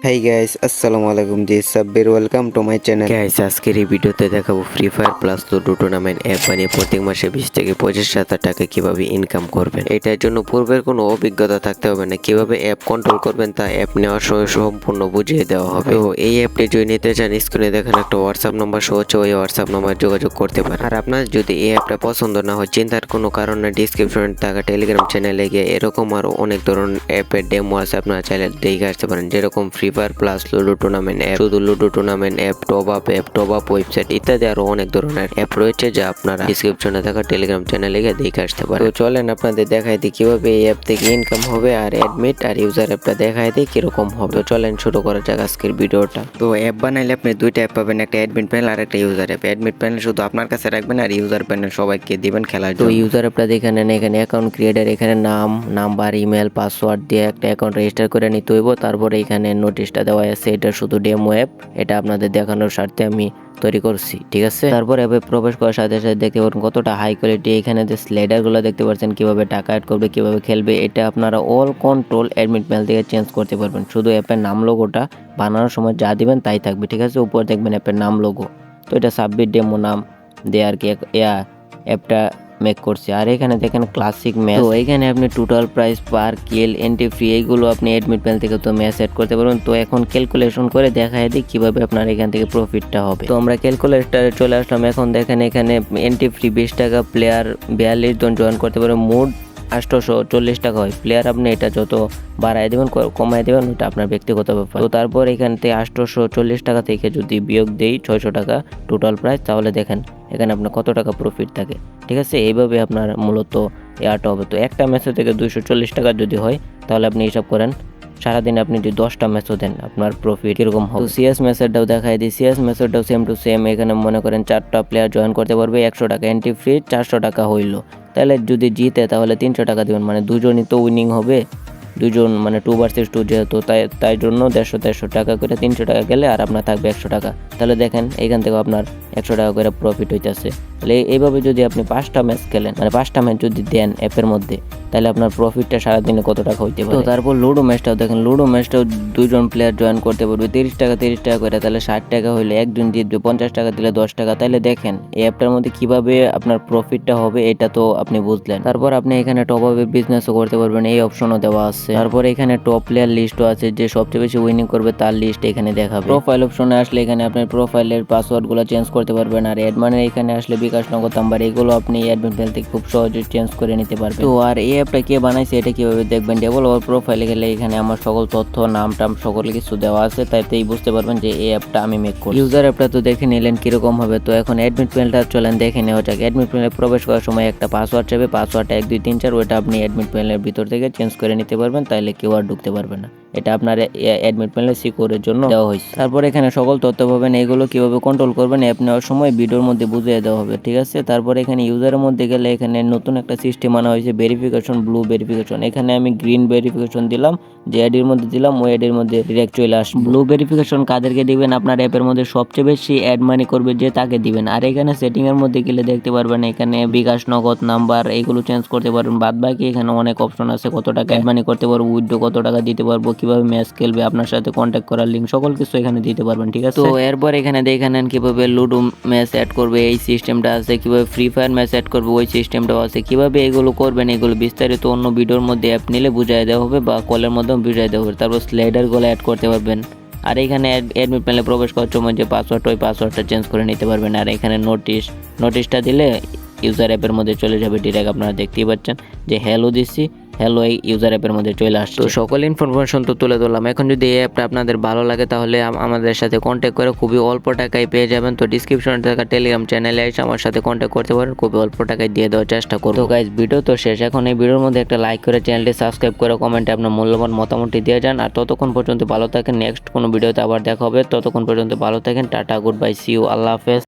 High guys, আসসালামু আলাইকুম। জি Sabbir, welcome to my channel. Guys, আজকের এই ভিডিওতে দেখাবো Free Fire plus ludo tournament app বানিয়ে প্রত্যেক মাসে 20 থেকে 25,000 টাকা কিভাবে ইনকাম করবেন। এটার জন্য পূর্বের কোনো অভিজ্ঞতা থাকতে হবে না। কিভাবে অ্যাপ কন্ট্রোল করবেন তা অ্যাপ নেওয়ার সময় সম্পূর্ণ বুঝিয়ে দেওয়া হবে। তো এই অ্যাপটি যদি নিতে চান, স্ক্রিনে দেখেন একটা হোয়াটসঅ্যাপ নাম্বার শো হচ্ছে, ওই হোয়াটসঅ্যাপ নাম্বার যোগাযোগ করতে পারেন। আর আপনার যদি এই অ্যাপটা পছন্দ না হয়, চিন্তার কোনো কারণ না। ডিসক্রিপশনে থাকা টেলিগ্রাম চ্যানেলে গিয়ে এরকম আরো অনেক ধরনের অ্যাপের ডেমো আছে, আপনারা চাইলে দেখে আসতে পারেন। যেরকম Free Fire plus ludo tournament app, শুধু ludo tournament app, top up website ইত্যাদি আরো অনেক ধরনের অ্যাপ রয়েছে, যা আপনারা ডিসক্রিপশনে থাকা টেলিগ্রাম চ্যানেলে গিয়ে দেখে আসতে পারেন। তো চলেন আপনাদের দেখাই দিই কিভাবে এই অ্যাপ থেকে ইনকাম হবে, আর অ্যাডমিট আর ইউজার অ্যাপটা দেখাই দিই কিরকম হবে। তো চলেন শুরু করা যাক আজকের ভিডিওটা। তো অ্যাপ বানাইলে আপনি দুইটা অ্যাপ পাবেন, একটা অ্যাডমিট প্যানেল আর একটা ইউজার অ্যাপ। অ্যাডমিট প্যানেল শুধু আপনার কাছে রাখবেন, আর ইউজার প্যানেল সবাইকে দিবেন খেলার জন্য। তো ইউজার অ্যাপটা দেখে নেন, এখানে অ্যাকাউন্ট ক্রিয়েটার, এখানে নাম, নাম্বার, ইমেল, পাসওয়ার্ড দিয়ে একটা অ্যাকাউন্ট রেজিস্টার করে নিতে হইব। তারপরে এখানে নোটিশটা দেওয়া আছে, এটা শুধু ডেমো অ্যাপ, এটা আপনাদের দেখানোর স্বার্থে আমি তৈরি করছি, ঠিক আছে। তারপরে অ্যাপে প্রবেশ করার সাথে সাথে দেখতে পারেন কতটা হাই কোয়ালিটি। এখানে যে স্লাইডারগুলো দেখতে পাচ্ছেন, কিভাবে টাকা অ্যাড করবে, কিভাবে খেলবে, এটা আপনারা অল কন্ট্রোল অ্যাডমিট প্যানেল থেকে চেঞ্জ করতে পারবেন। শুধু অ্যাপের নাম লোগোটা বানানোর সময় যা দিবেন তাই থাকবে, ঠিক আছে। উপর দেখবেন অ্যাপের নাম লোগো, তো এটা সাবমিট ডেমো নাম দিয়ে আর কি অ্যাপটা মেক করছি। আর এখানে দেখেন ক্লাসিক ম্যাচ, তো এখানে আপনি টোটাল প্রাইস, পার কিল, এন্ট্রি ফ্রি, এইগুলো আপনি অ্যাডমিট প্যানেল থেকে তো ম্যাচ সেট করতে পারবেন। তো এখন ক্যালকুলেশন করে দেখাই দিই কিভাবে আপনার এখান থেকে প্রফিটটা হবে। তো আমরা ক্যালকুলেটরে চলে আসলাম। এখন দেখেন এখানে এন্ট্রি ফ্রি 20 টাকা, প্লেয়ার 42 জন জয়েন করতে পারবেন, মোট 840 টাকা হয়। প্লেয়ার আপনি এটা যত বাড়াই দেবেন কমাই দেবেন, ওটা আপনার ব্যক্তিগত ব্যাপার। তো তারপর এখান থেকে 840 টাকা থেকে যদি বিয়োগ দেই 600 টাকা টোটাল প্রাইস, তাহলে দেখেন এখানে আপনার কত টাকা প্রফিট থাকে, ঠিক আছে। এইভাবে আপনার মূলত এয়ারটা হবে। তো একটা ম্যাচে থেকে 240 টাকা যদি হয়, তাহলে আপনি হিসাব করেন সারাদিনে আপনি যদি 10টা ম্যাচও দেন, আপনার প্রফিট কিরকম হবে। তো সিএস ম্যাচেরটাও দেখাই দিই। সিএস ম্যাচেরটাও সেম টু সেম। এখানে মনে করেন 4টা প্লেয়ার জয়েন করতে পারবে, 100 টাকা এন্ট্রি ফ্রি, 400 টাকা হইলো। তাহলে যদি জিতে তাহলে 300 টাকা দেবেন, মানে দুজনই তো উইনিং হবে, দুজন মানে 2 ভার্সেস 2 যেহেতু, তাই জন্য 150 টাকা করে 300 টাকা গেলে আর আপনার থাকবে 100 টাকা। তাহলে দেখেন এইখান থেকে আপনার 100 টাকা করে প্রফিট হইতেছে। তাহলে এইভাবে যদি আপনি 5টা ম্যাচ খেলেন, মানে 5টা ম্যাচ যদি দেন অ্যাপের মধ্যে, তাহলে আপনার প্রফিটটা সারাদিনে কত টাকা হইতে পারে। তো তারপর লুডো ম্যাচটাও দেখেন, লুডো ম্যাচটাও 2জন প্লেয়ার জয়েন করতে পারবে, 30 টাকা করে, তাহলে 60 টাকা হইলে একজন জিতবে, 50 টাকা দিলে 10 টাকা। তাহলে দেখেন এই অ্যাপটার মধ্যে কিভাবে আপনার প্রফিটটা হবে, এটা তো আপনি বুঝলেন। তারপর আপনি এখানে টপ আপের বিজনেসও করতে পারবেন, এই অপশনও দেওয়া আছে। তারপর এখানে টপ প্লেয়ার লিস্টও আছে, যে সবচেয়ে বেশি উইনিং করবে তার লিস্ট এখানে দেখাবে। প্রোফাইল অপশনে আসলে এখানে আপনার প্রোফাইলের পাসওয়ার্ডগুলো চেঞ্জ করতে পারবেন। আর অ্যাডমানের এখানে আসলে বিকাশ নগদ নাম্বার, এগুলো আপনি অ্যাডমিন প্যানেল থেকে খুব সহজে চেঞ্জ করে নিতে পারবেন। তো আর এই অ্যাপটা কে বানাইছে এটা কিভাবে দেখবেন, ডেভেলপার প্রোফাইলে গেলে এখানে আমার সকল তথ্য, নাম টাম সকল কিছু দেওয়া আছে, তাইতেই বুঝতে পারবেন যে এই অ্যাপটা আমি মেক করি। ইউজার অ্যাপটা তো দেখে নিলেন কিরকম হবে। তো এখন অ্যাডমিট প্যানেলটা চলেন দেখে নেওয়া যাক। অ্যাডমিট প্যানেলে প্রবেশ করার সময় একটা পাসওয়ার্ড চাইবে, পাসওয়ার্ডটা 1 2 3 4, ওইটা আপনি অ্যাডমিট প্যানেলের ভিতর থেকে চেঞ্জ করে নিতে পারবেন, তাইলে কেউ আর ঢুকতে পারবে না। এটা আপনার অ্যাডমিট প্যানেলের সিকিউরের জন্য দেওয়া হয়েছে। তারপর এখানে সকল তথ্য পাবেন, এইগুলো কিভাবে কন্ট্রোল করবেন অ্যাপ নেওয়ার সময় ভিডিওর মধ্যে বুঝিয়ে দেওয়া হবে, ঠিক আছে। তারপর এখানে ইউজারের মধ্যে গেলে এখানে নতুন একটা সিস্টেম আনা হয়েছে, ভেরিফিকেশন, ব্লু ভেরিফিকেশন। এখানে আমি গ্রিন ভেরিফিকেশন দিলাম, যে আইডির মধ্যে দিলাম ওই আইডির মধ্যে ডিরেক্ট চলে আসবে। ব্লু ভেরিফিকেশন কাদেরকে দিবেন, আপনার অ্যাপের মধ্যে সবচেয়ে বেশি অ্যাড মানি করবে যে তাকে দিবেন। আর এখানে সেটিং এর মধ্যে গেলে দেখতে পারবেন এখানে বিকাশ নগদ নাম্বার এইগুলো চেঞ্জ করতে পারবেন। বাদ বাকি এখানে অনেক অপশন আছে, কত টাকা অ্যাড মানি করতে পারবো, উইথড্র কত টাকা দিতে পারবো, কিভাবে ম্যাচ খেলবে, আপনার সাথে কন্ট্যাক্ট করার লিঙ্ক, সকল কিছু এখানে দিতে পারবেন, ঠিক আছে। তো এরপর এখানে দেখে নেন কিভাবে লুডো ম্যাচ অ্যাড করবে, এই সিস্টেমটা আছে। কিভাবে ফ্রি ফায়ার ম্যাচ অ্যাড করবে, ওই সিস্টেমটাও আছে। কিভাবে এগুলো করবেন, এগুলো বিস্তারিত অন্য ভিডিওর মধ্যে অ্যাপ নিলে বুঝাই দেওয়া হবে, বা কলের মধ্যেও বুঝাই দেওয়া হবে। তারপর স্লাইডারগুলো অ্যাড করতে পারবেন। আর এখানে অ্যাডমিট প্যানেলে প্রবেশ করার সময় যে পাসওয়ার্ড, ওই পাসওয়ার্ডটা চেঞ্জ করে নিতে পারবেন। আর এখানে নোটিশটা দিলে ইউজার অ্যাপের মধ্যে চলে যাবে ডিরেক্ট, আপনারা দেখতেই পাচ্ছেন যে হ্যালো দিচ্ছি, হ্যালো এই ইউজার অ্যাপের মধ্যে চলে আসছে। তো সকল ইনফরমেশন তো তুলে ধরলাম। এখন যদি এই অ্যাপটা আপনাদের ভালো লাগে, তাহলে আমাদের সাথে কন্ট্যাক্ট করে খুবই অল্প টাকায় পেয়ে যাবেন। তো ডিসক্রিপশনে থাকা টেলিগ্রাম চ্যানেলে এসে আমার সাথে কন্ট্যাক্ট করতে পারেন, খুবই অল্প টাকায় দিয়ে দেওয়ার চেষ্টা করব। তো গাইস, ভিডিও তো শেষ। এখন এই ভিডিওর মধ্যে একটা লাইক করে চ্যানেলটি সাবস্ক্রাইব করে কমেন্টে আপনার মূল্যবান মতামতটি দিয়ে যান। আর ততক্ষণ পর্যন্ত ভালো থাকেন, নেক্সট কোনো ভিডিওতে আবার দেখা হবে। ততক্ষণ পর্যন্ত ভালো থাকেন, tata, goodbye, see you, আল্লাহ হাফেজ।